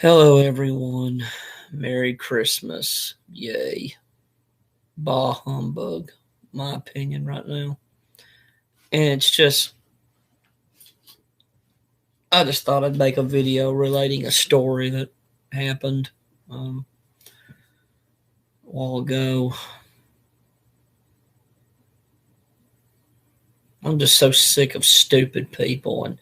Hello, everyone. Merry Christmas. Yay. Bah humbug, my opinion right now. And I just thought I'd make a video relating a story that happened a while ago. I'm just so sick of stupid people. And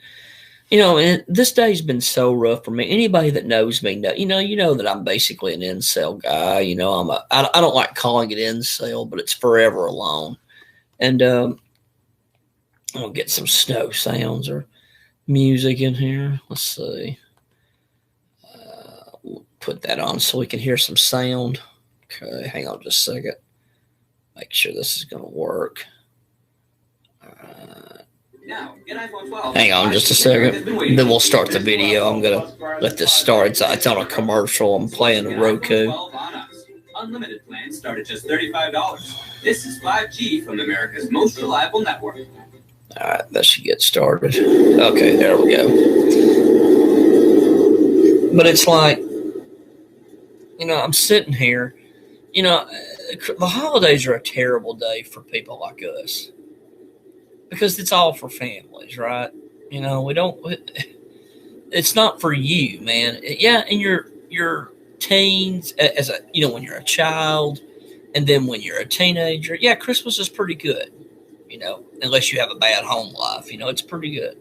this day's been so rough for me. Anybody that knows me, you know that I'm basically an incel guy. I don't like calling it incel, but it's forever alone. And I'm gonna get some snow sounds or music in here. Let's see. We'll put that on so we can hear some sound. Okay, hang on just a second. Make sure this is gonna work. Hang on just a second. Then we'll start the video. I'm gonna let this start. It's on a commercial. I'm playing a Roku. Unlimited plans start at just $35. This is 5G from America's most reliable network. All right, that should get started. Okay, there we go. But it's like, I'm sitting here. The holidays are a terrible day for people like us because it's all for families, right? We don't. It's not for you, man. Yeah, in your teens, when you're a child, and then when you're a teenager, yeah, Christmas is pretty good. Unless you have a bad home life, it's pretty good.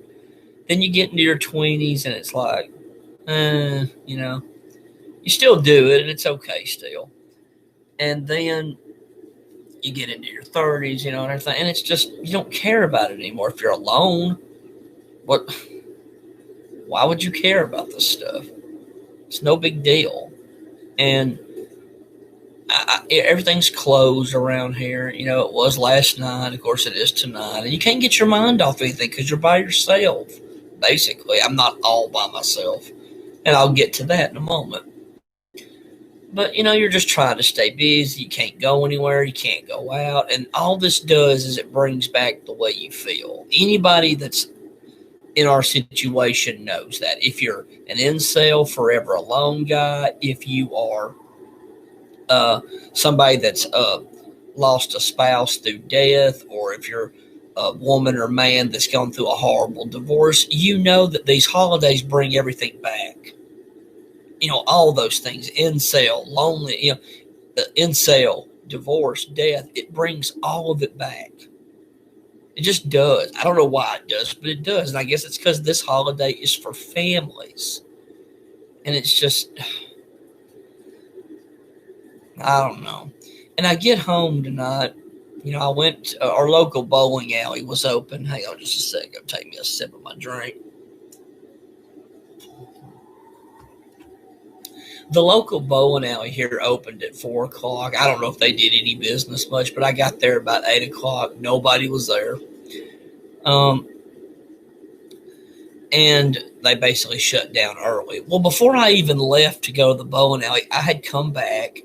Then you get into your 20s and it's like, you still do it and it's okay still. And then you get into your 30s, and everything, and it's just, you don't care about it anymore. If you're alone, why would you care about this stuff? It's no big deal. And everything's closed around here. It was last night. Of course, it is tonight. And you can't get your mind off anything because you're by yourself. Basically, I'm not all by myself. And I'll get to that in a moment. But, you're just trying to stay busy. You can't go anywhere. You can't go out. And all this does is it brings back the way you feel. Anybody that's in our situation knows that. If you're an incel, forever alone guy, if you are somebody that's lost a spouse through death, or if you're a woman or man that's gone through a horrible divorce, you know that these holidays bring everything back. All those things, incel, lonely, incel, divorce, death, it brings all of it back. It just does. I don't know why it does, but it does. And I guess it's because this holiday is for families. And it's just, I don't know. And I get home tonight. I went, our local bowling alley was open. Hang on just a second. I'll take me a sip of my drink. The local bowling alley here opened at 4 o'clock. I don't know if they did any business much, but I got there about 8 o'clock. Nobody was there. And they basically shut down early. Well, before I even left to go to the bowling alley, I had come back.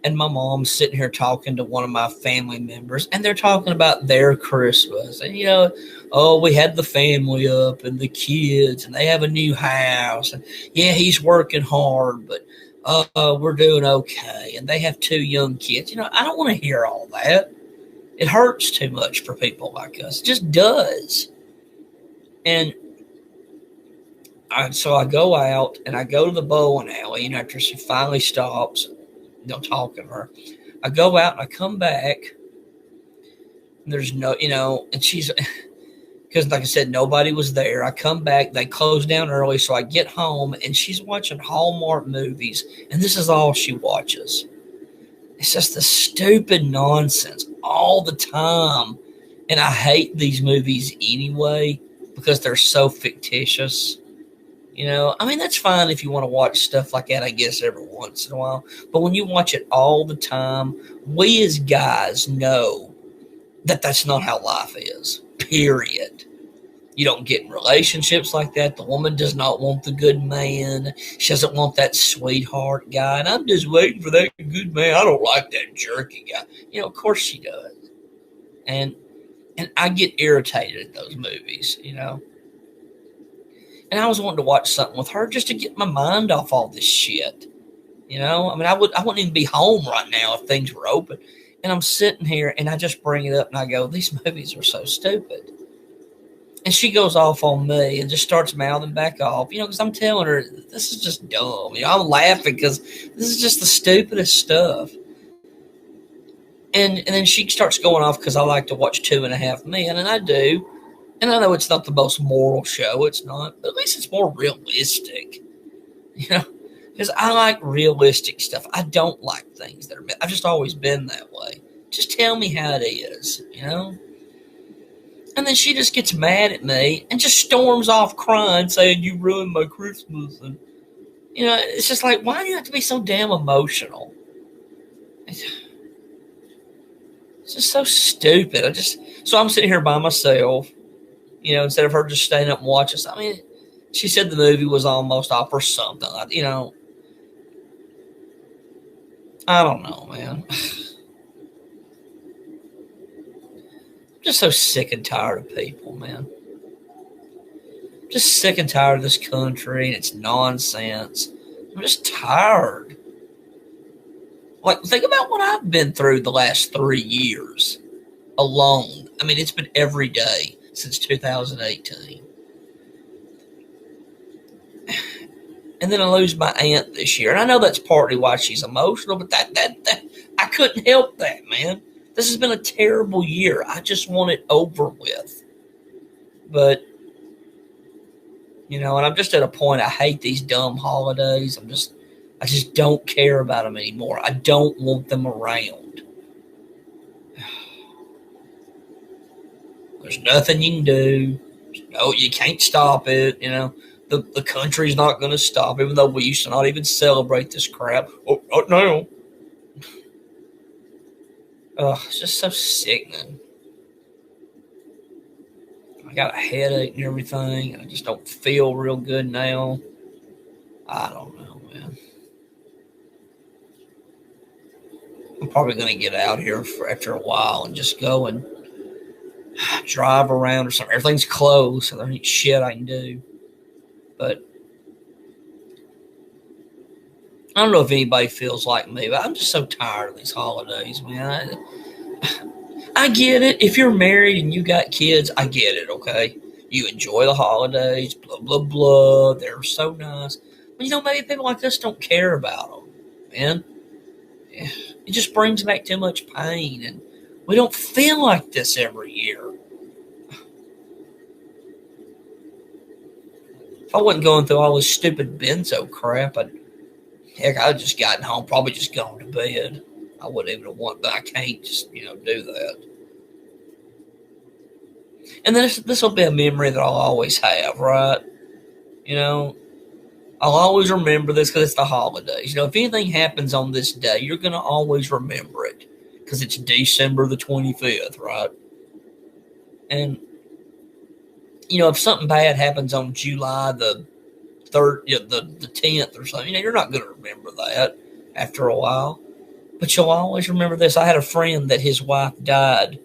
And my mom's sitting here talking to one of my family members, and they're talking about their Christmas. And, we had the family up and the kids, and they have a new house. And, yeah, he's working hard, but we're doing okay. And they have 2 young kids. I don't want to hear all that. It hurts too much for people like us. It just does. And so I go out, and I go to the bowling alley, after she finally stops, talking to her. I go out and I come back. And there's no, and she's, because like I said, nobody was there. I come back, they close down early, so I get home and she's watching Hallmark movies, and this is all she watches. It's just the stupid nonsense all the time. And I hate these movies anyway because they're so fictitious. That's fine if you want to watch stuff like that, I guess, every once in a while. But when you watch it all the time, we as guys know that that's not how life is, period. You don't get in relationships like that. The woman does not want the good man. She doesn't want that sweetheart guy. And I'm just waiting for that good man. I don't like that jerky guy. Of course she does. And I get irritated at those movies, And I was wanting to watch something with her just to get my mind off all this shit. You know, I mean, I wouldn't even be home right now if things were open. And I'm sitting here and I just bring it up and I go, these movies are so stupid. And she goes off on me and just starts mouthing back off, you know, because I'm telling her, this is just dumb. You know, I'm laughing because this is just the stupidest stuff. And then she starts going off because I like to watch Two and a Half Men, and I do. And I know it's not the most moral show, it's not, but at least it's more realistic. You know, because I like realistic stuff. I don't like things that are, I've just always been that way. Just tell me how it is, you know? And then she just gets mad at me and just storms off crying, saying, you ruined my Christmas. And, you know, it's just like, why do you have to be so damn emotional? It's just so stupid. So I'm sitting here by myself, you know, instead of her just staying up and watching. I mean, she said the movie was almost off or something. You know, I don't know, man. I'm just so sick and tired of people, man. Just sick and tired of this country and its nonsense. I'm just tired. Like, think about what I've been through the last 3 years alone. I mean, it's been every day since 2018. And then I lose my aunt this year. And I know that's partly why she's emotional, but that I couldn't help that, man. This has been a terrible year. I just want it over with. But, you know, and I'm just at a point, I hate these dumb holidays. I just don't care about them anymore. I don't want them around. There's nothing you can do. No, you can't stop it, you know. The country's not going to stop, even though we used to not even celebrate this crap. Oh no. It's just so sickening. I got a headache and everything, and I just don't feel real good now. I don't know, man. I'm probably going to get out here after a while and just go and drive around or something. Everything's closed, so there ain't shit I can do. But I don't know if anybody feels like me, but I'm just so tired of these holidays, man. I get it. If you're married and you got kids, I get it, okay? You enjoy the holidays, blah, blah, blah. They're so nice. But, you know, maybe people like us don't care about them, man. It just brings back too much pain, and we don't feel like this every year. If I wasn't going through all this stupid benzo crap, I'd just gotten home, probably just gone to bed. I wouldn't even want, but I can't just, you know, do that. And then this will be a memory that I'll always have, right? You know, I'll always remember this because it's the holidays. You know, if anything happens on this day, you're going to always remember it because it's December the 25th, right? And, you know, if something bad happens on July the 3rd, you know, the 10th or something, you know, you're not going to remember that after a while. But you'll always remember this. I had a friend that his wife died.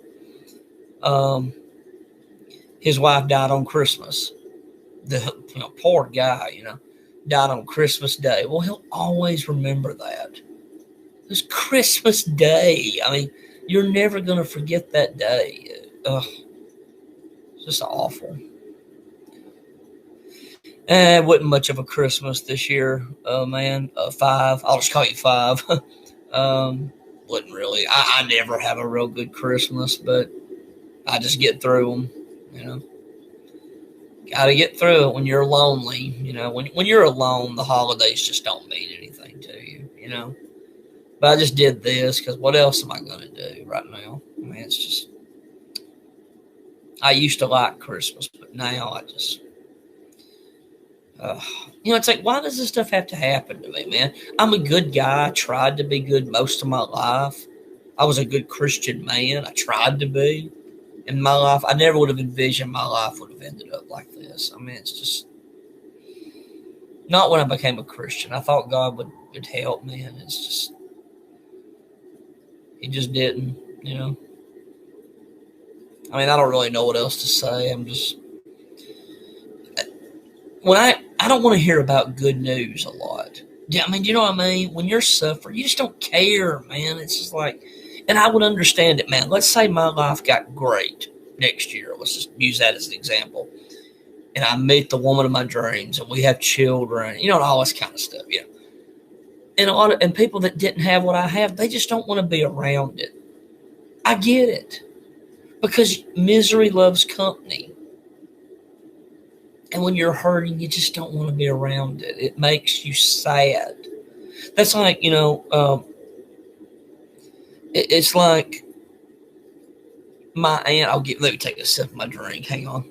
His wife died on Christmas. Poor guy, you know, died on Christmas Day. Well, he'll always remember that. It was Christmas Day. I mean, you're never going to forget that day. It's just awful. It wasn't much of a Christmas this year, man. 5. I'll just call you 5. Wasn't really. I never have a real good Christmas, but I just get through them, you know. Got to get through it when you're lonely, you know. When you're alone, the holidays just don't mean anything to you, you know. But I just did this because what else am I going to do right now? I mean, it's just. I used to like Christmas, but now I just. You know, it's like, why does this stuff have to happen to me, man? I'm a good guy. I tried to be good most of my life. I was a good Christian man. I tried to be. In my life, I never would have envisioned my life would have ended up like this. I mean, it's just not when I became a Christian. I thought God would help me, and it's just, he just didn't, you know. I mean, I don't really know what else to say. I'm just, when I don't want to hear about good news a lot. Yeah, I mean, you know what I mean? When you're suffering, you just don't care, man. It's just like, and I would understand it, man. Let's say my life got great next year. Let's just use that as an example. And I meet the woman of my dreams, and we have children, you know, and all this kind of stuff. Yeah, and and people that didn't have what I have, they just don't want to be around it. I get it because misery loves company. And when you're hurting, you just don't want to be around it. It makes you sad. That's like, it's like my aunt. Let me take a sip of my drink. Hang on.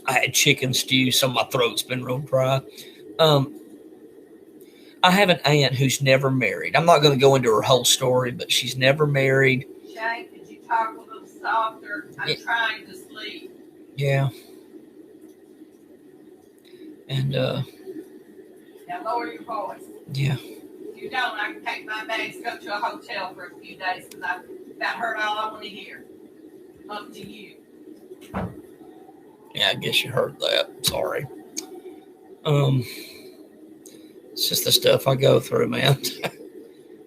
I had chicken stew, so my throat's been real dry. I have an aunt who's never married. I'm not going to go into her whole story, but she's never married. Shane, could you talk a little softer? I'm trying to sleep. Yeah. And, now lower your voice. Yeah. If you don't, I can take my bags, go to a hotel for a few days because I've about heard all I want to hear. Up to you. Yeah, I guess you heard that. Sorry. It's just the stuff I go through, man.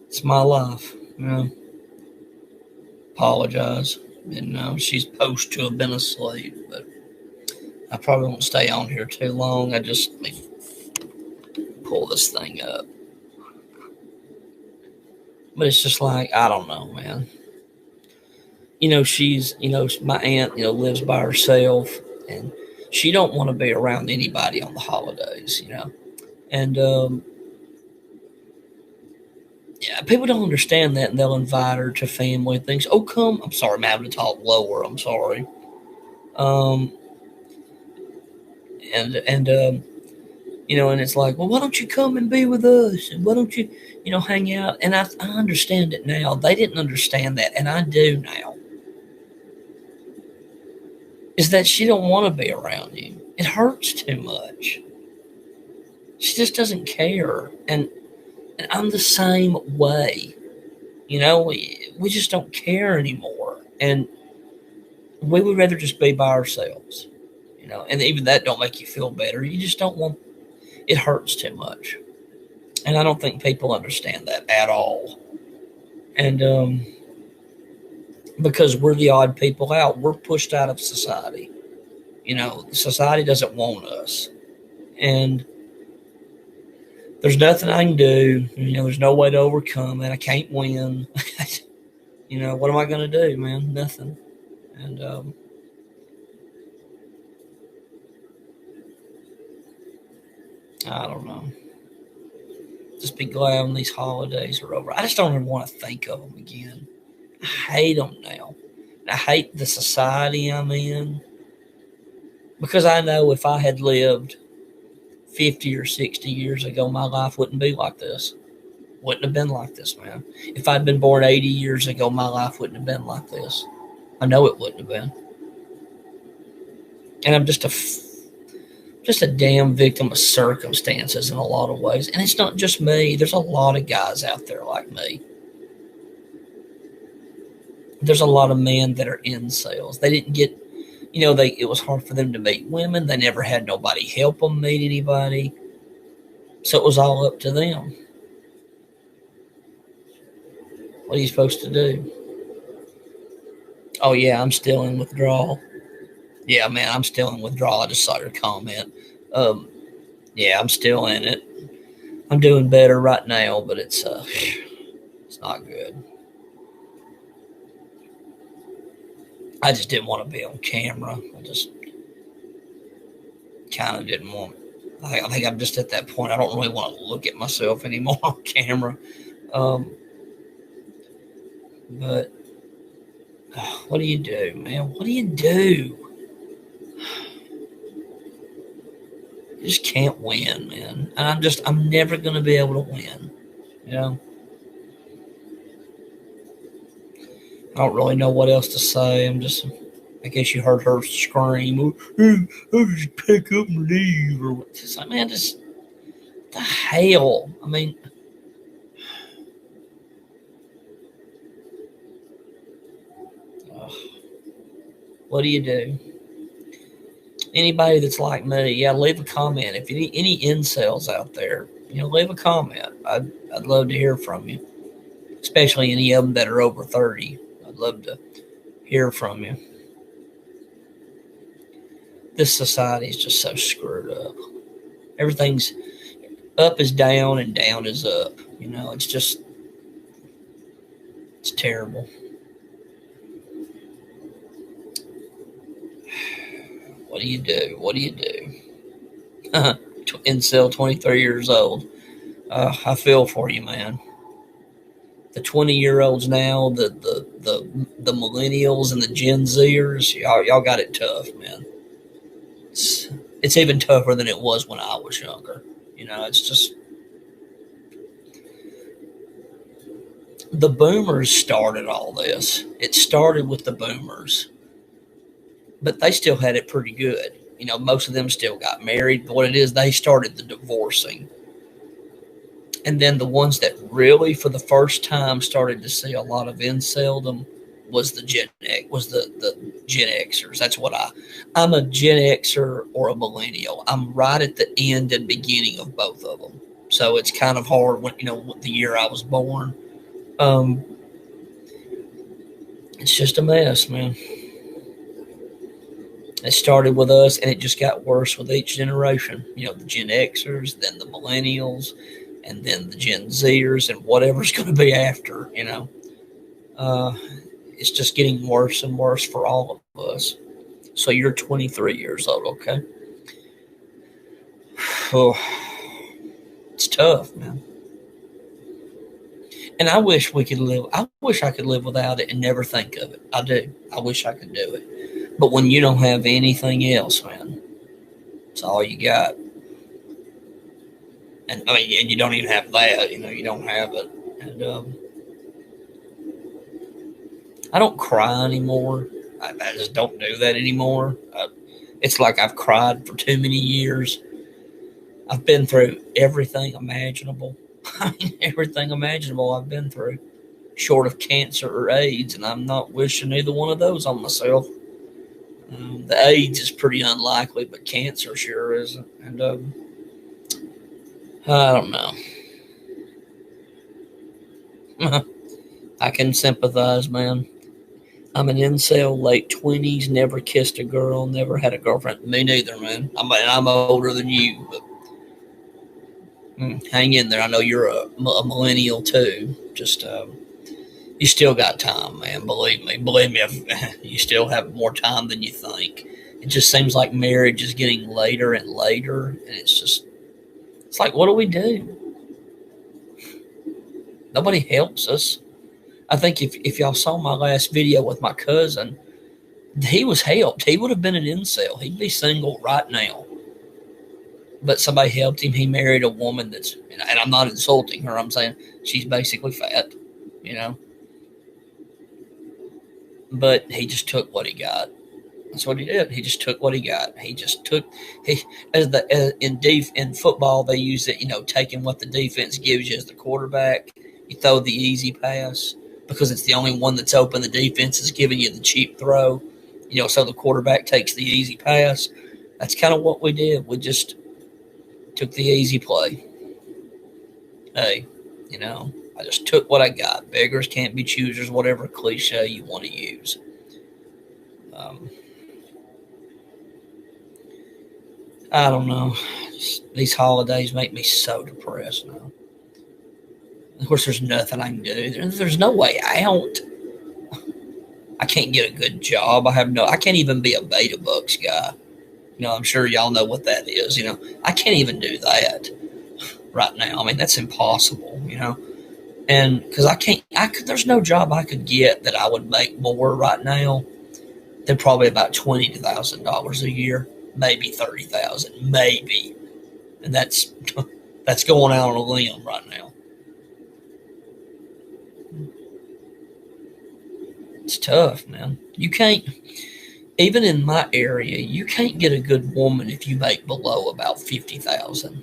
It's my life. You know. Apologize. And she's supposed to have been asleep, but I probably won't stay on here too long. Let me pull this thing up. But it's just like, I don't know, man. You know, my aunt, lives by herself, and she don't want to be around anybody on the holidays, And, yeah, people don't understand that, and they'll invite her to family things. Oh, come. I'm sorry, I'm having to talk lower. I'm sorry. And it's like, well, why don't you come and be with us? And why don't you, hang out? And I understand it now. They didn't understand that, and I do now. Is that she don't want to be around you. It hurts too much. She just doesn't care. And I'm the same way. We just don't care anymore. And we would rather just be by ourselves. And even that don't make you feel better. You just don't want, it hurts too much. And I don't think people understand that at all. And because we're the odd people out, we're pushed out of society. Society doesn't want us. And there's nothing I can do. There's no way to overcome it. I can't win. What am I going to do, man? Nothing. And I don't know. Just be glad when these holidays are over. I just don't even want to think of them again. I hate them now. I hate the society I'm in. Because I know if I had lived 50 or 60 years ago, my life wouldn't be like this. Wouldn't have been like this, man. If I'd been born 80 years ago, my life wouldn't have been like this. I know it wouldn't have been. And I'm just a damn victim of circumstances in a lot of ways. And it's not just me. There's a lot of guys out there like me. There's a lot of men that are incels. They didn't get, it was hard for them to meet women. They never had nobody help them meet anybody. So it was all up to them. What are you supposed to do? Oh, yeah, I'm still in withdrawal. Yeah, man, I'm still in withdrawal. I just saw your comment. Yeah, I'm still in it. I'm doing better right now, but it's not good. I just didn't want to be on camera. I just kind of didn't want. I think I'm just at that point. I don't really want to look at myself anymore on camera. But what do you do, man? What do you do? You just can't win, man. And I'm never going to be able to win. I don't really know what else to say. I guess you heard her scream, I'll just pick up and leave. Or what? It's like, man, just, what the hell? I mean, what do you do? anybody that's like me, yeah, leave a comment. If any incels out there, leave a comment. I'd love to hear from you, especially any of them that are over 30. I'd love to hear from you. This society is just so screwed up. Everything's up is down and down is up. It's terrible. What do you do? What do you do? Incel, 23 years old. I feel for you, man. The 20-year-olds now, the millennials and the Gen Zers, y'all got it tough, man. It's even tougher than it was when I was younger. It's just the boomers started all this. It started with the boomers, but they still had it pretty good. Most of them still got married. But what it is, they started the divorcing. And then the ones that really, for the first time, started to see a lot of inceldom was the Gen Xers. That's what I'm a Gen Xer or a millennial. I'm right at the end and beginning of both of them. So it's kind of hard when, the year I was born. It's just a mess, man. It started with us, and it just got worse with each generation. The Gen Xers, then the millennials, and then the Gen Zers, and whatever's going to be after, It's just getting worse and worse for all of us. So you're 23 years old, okay? Oh, it's tough, man. And I wish I could live without it and never think of it. I do. I wish I could do it. But when you don't have anything else, man, it's all you got. And and you don't even have that, you don't have it. And I don't cry anymore. I just don't do that anymore. It's like I've cried for too many years. I've been through everything imaginable. Everything imaginable I've been through, short of cancer or AIDS, and I'm not wishing either one of those on myself. The AIDS is pretty unlikely, but cancer sure isn't. And I don't know. I can sympathize, man. I'm an incel, late 20s, never kissed a girl, never had a girlfriend. Me neither, man. I'm older than you, but hang in there. I know you're a millennial too. Just you still got time, man. Believe me, you still have more time than you think. It just seems like marriage is getting later and later, and it's like, what do we do? Nobody helps us. I think if y'all saw my last video with my cousin, he was helped. He would have been an incel. He'd be single right now. But somebody helped him. He married a woman and I'm not insulting her. I'm saying she's basically fat, But he just took what he got. That's what he did. He just took what he got. In football, they use it, taking what the defense gives you as the quarterback. You throw the easy pass because it's the only one that's open. The defense is giving you the cheap throw, so the quarterback takes the easy pass. That's kind of what we did. We just took the easy play. Hey, I just took what I got. Beggars can't be choosers, whatever cliche you want to use. I don't know. These holidays make me so depressed now. Of course, there's nothing I can do. There's no way out. I can't get a good job. I can't even be a Beta Bucks guy. I'm sure y'all know what that is. I can't even do that right now. That's impossible, and because there's no job I could get that I would make more right now than probably about $20,000 a year, maybe $30,000, maybe, and that's going out on a limb right now. It's tough, man. You can't, even in my area, you can't get a good woman if you make below about $50,000.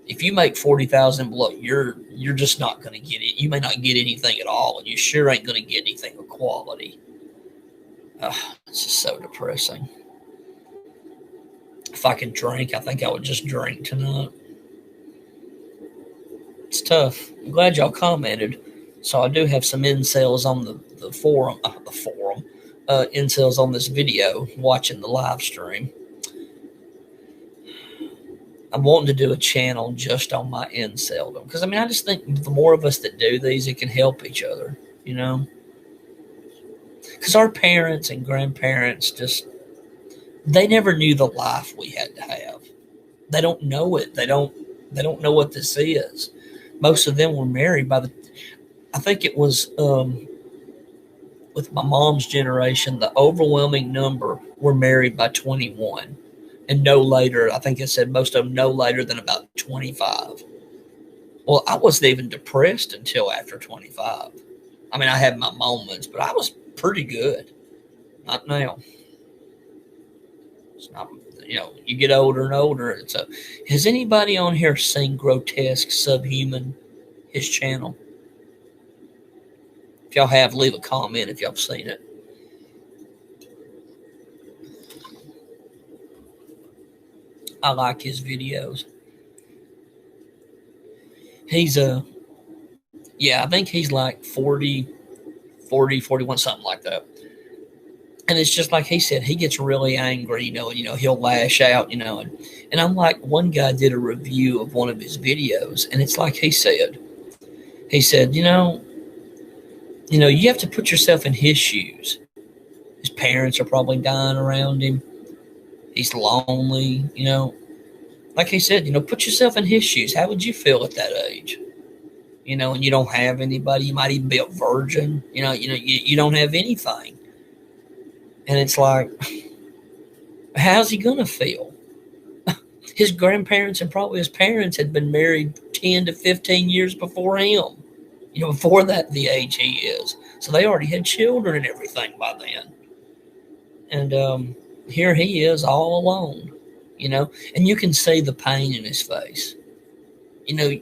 If you make $40,000 below, you're just not going to get it. You may not get anything at all, and you sure ain't going to get anything of quality. It's just so depressing. If I could drink, I think I would just drink tonight. It's tough. I'm glad y'all commented. So I do have some incels on the forum, incels on this video watching the live stream. I'm wanting to do a channel just on my inceldom. Because, I mean, I just think the more of us that do these, it can help each other, you know? Because our parents and grandparents just, they never knew the life we had to have. They don't know it. They don't know what this is. Most of them were married by I think it was, with my mom's generation, the overwhelming number were married by 21. And no later, I think it said most of them no later than about 25. Well, I wasn't even depressed until after 25. I mean, I had my moments, but I was pretty good. Not now. It's not, you know, you get older and older. Has anybody on here seen Grotesque Subhuman, his channel? If y'all have, leave a comment if y'all have seen it. I like his videos. He's I think he's like 40, 41, something like that. And it's just like he said, he gets really angry, you know, he'll lash out, you know, and I'm like, one guy did a review of one of his videos, and it's like he said, you know, you have to put yourself in his shoes. His parents are probably dying around him. He's lonely, you know. Like he said, you know, put yourself in his shoes. How would you feel at that age? You know, and you don't have anybody. You might even be a virgin. You don't have anything. And it's like, how's he going to feel? His grandparents and probably his parents had been married 10 to 15 years before him. You know, before that, the age he is. So they already had children and everything by then. And here he is all alone, you know. And you can see the pain in his face. You know,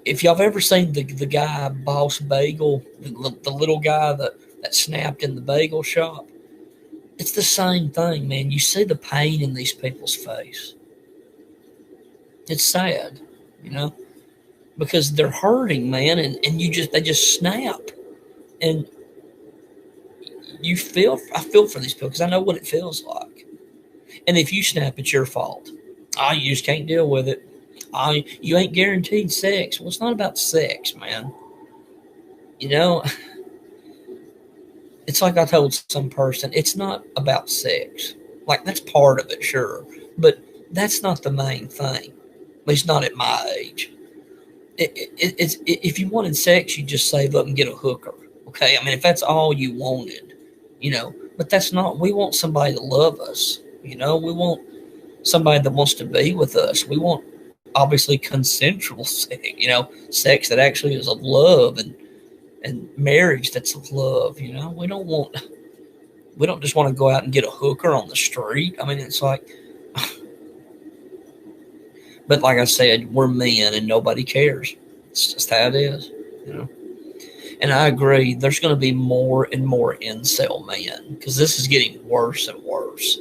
if y'all have ever seen the guy, Boss Bagel, the little guy that snapped in the bagel shop, it's the same thing, man. You see the pain in these people's face. It's sad, you know, because they're hurting, man, and they just snap. And I feel for these people because I know what it feels like. And if you snap, it's your fault. You just can't deal with it. You ain't guaranteed sex. Well, it's not about sex, man. You know, it's like I told some person, it's not about sex. Like, that's part of it, sure. But that's not the main thing. At least not at my age. If you wanted sex, you just save up and get a hooker. Okay? I mean, if that's all you wanted, you know. But that's not, we want somebody to love us. You know, we want somebody that wants to be with us. We want, obviously, consensual sex, you know, sex that actually is of love and marriage that's of love, you know. We don't just want to go out and get a hooker on the street. I mean, it's like, but like I said, we're men and nobody cares. It's just how it is, you know. And I agree, there's going to be more and more incel men because this is getting worse and worse.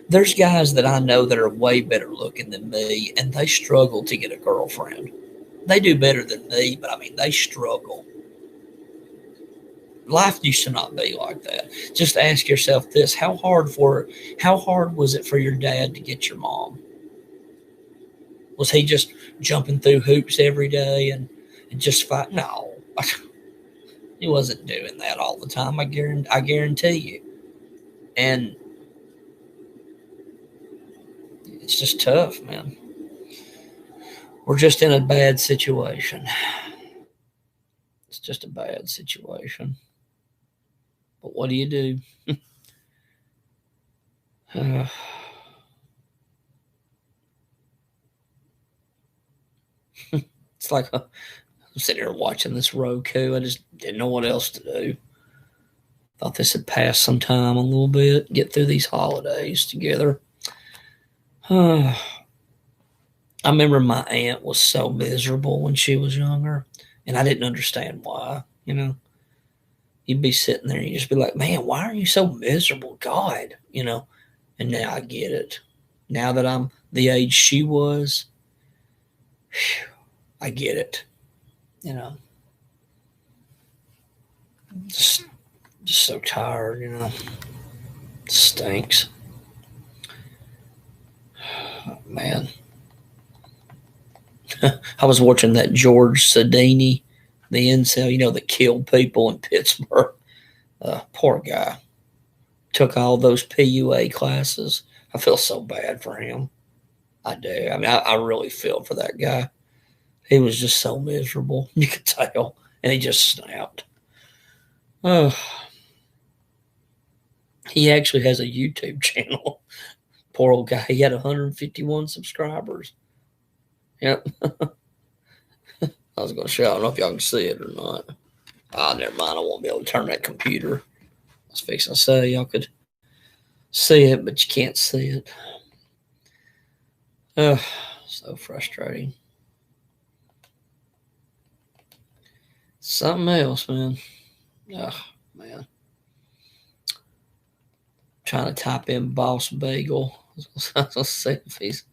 There's guys that I know that are way better looking than me, and they struggle to get a girlfriend. They do better than me, but I mean, they struggle. Life used to not be like that. Just ask yourself this: how hard was it for your dad to get your mom? Was he just jumping through hoops every day and just fight? No, he wasn't doing that all the time. I guarantee you. And it's just tough, man. We're just in a bad situation. It's just a bad situation. But what do you do? It's like I'm sitting here watching this Roku. I just didn't know what else to do. Thought this had passed some time a little bit. Get through these holidays together. I remember my aunt was so miserable when she was younger, and I didn't understand why, you know. You'd be sitting there and you'd just be like, man, why are you so miserable? God, you know. And now I get it. now that I'm the age she was, I get it. You know, just so tired, you know. Stinks. Oh, man. I was watching that George Sadini, the incel, you know, that killed people in Pittsburgh. Poor guy. Took all those PUA classes. I feel so bad for him. I do. I mean, I really feel for that guy. He was just so miserable. You could tell. And he just snapped. Oh. He actually has a YouTube channel. Poor old guy. He had 151 subscribers. Yep. I was going to show. I don't know if y'all can see it or not. Oh, never mind. I won't be able to turn that computer. I was fixing to say y'all could see it, but you can't see it. So frustrating. Something else, man. Oh, man. Trying to type in Boss Bagel. Let's see if he's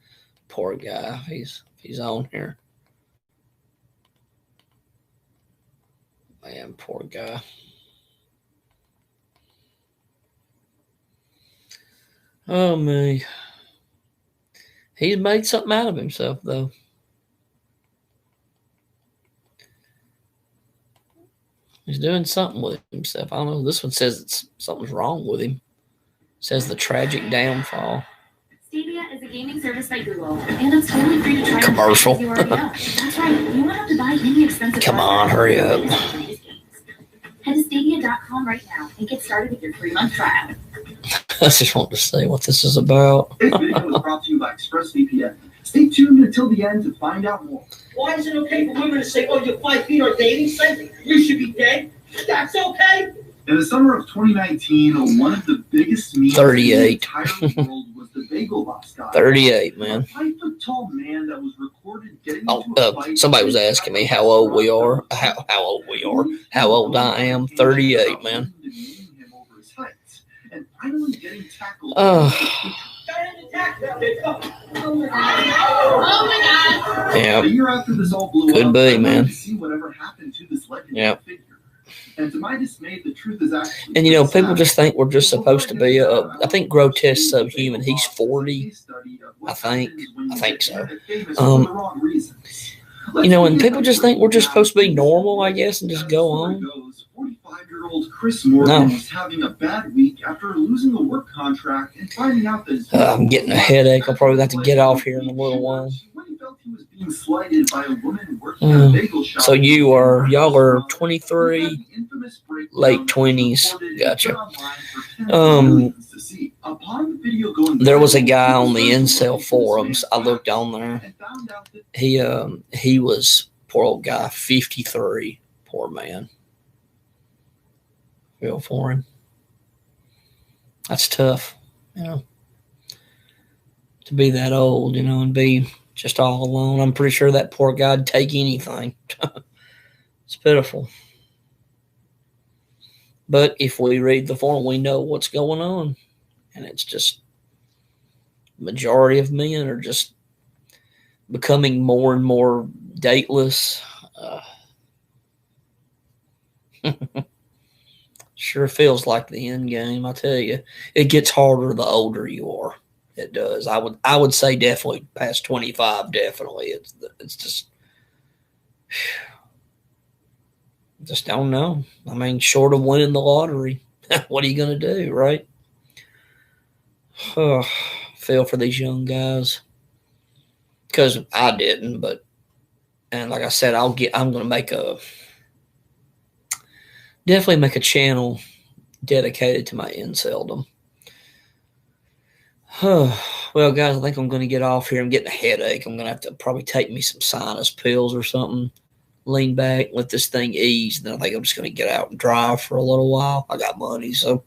poor guy. If he's on here. Man, poor guy. Oh me. He's made something out of himself though. He's doing something with himself. I don't know. This one says something's wrong with him. It says the tragic downfall. Stadia is a gaming service by Google, and it's totally free to try. Commercial. You already know. That's right. You won't have to buy any expensive. Come on, hurry up. Head to Stadia.com right now and get started with your 3-month trial. I just want to see what this is about. This video is brought to you by ExpressVPN. Stay tuned until the end to find out more. Why is it okay for women to say, oh, you're 5 feet or dating safe? You should be dead. That's okay. In the summer of 2019, one of the biggest memes 38. in the entire world was the Bagel Boss guy. 38, man. A 5-foot-tall man that was recorded getting Oh, into a fight. somebody was asking me how old we are. How old we are. How old I am. 38, man. And finally getting tackled. Yeah. A year after this all blew Could up, be, I wanted man. to see whatever happened to this legendary Yep. figure. And to my dismay, the truth is actually. And you know, people just think we're just supposed to be. I think Grotesque Subhuman. He's 40. I think so. You know, and people just think we're just supposed to be normal, I guess, and just go on. 45-year-old Chris Morgan was having a bad week after losing a work contract and finding out that I'm getting a headache. I'll probably have to get off here in a little while. when he felt he was being slighted by a woman working at a bagel shop. So y'all are 23, late 20s. Gotcha. There was a guy on the incel forums. I looked on there. He was, poor old guy, 53. Poor man. Feel for him. That's tough, you know, to be that old, you know, and be just all alone. I'm pretty sure that poor guy'd take anything. It's pitiful. But if we read the forum, we know what's going on. And it's just majority of men are just becoming more and more dateless. Sure feels like the end game, I tell you. It gets harder the older you are. It does. I would say definitely past 25, definitely. It's just don't know. I mean, short of winning the lottery, what are you going to do, right? Feel for these young guys. Because I didn't, and like I said, I'm going to definitely make a channel dedicated to my inceldom. Well, guys, I think I'm going to get off here. I'm getting a headache. I'm going to have to probably take me some sinus pills or something. Lean back, let this thing ease. Then I think I'm just going to get out and drive for a little while. I got money, so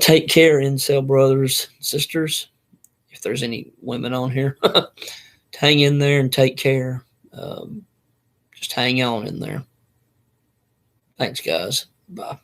take care, incel brothers, sisters. If there's any women on here, hang in there and take care. Just hang on in there. Thanks, guys. Bye.